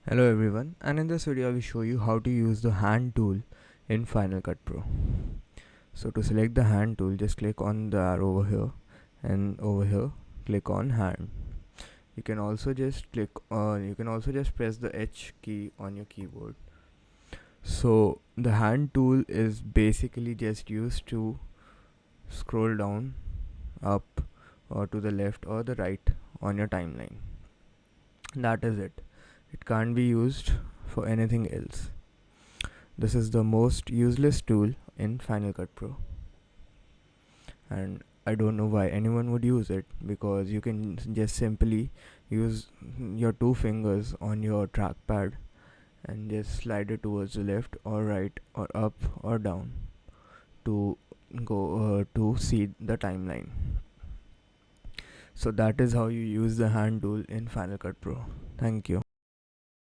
Hello everyone, and in this video I will show you how to use the hand tool in Final Cut Pro. So to select the hand tool, just click on the arrow over here, and over here click on hand. You can also just press the H key on your keyboard. So the hand tool is basically just used to scroll down, up, or to the left or the right on your timeline. That is it. It can't be used for anything else. This is the most useless tool in Final Cut Pro, and I don't know why anyone would use it, because you can just simply use your two fingers on your trackpad and just slide it towards the left or right or up or down to go to see the timeline. So that is how you use the hand tool in Final Cut Pro. Thank you.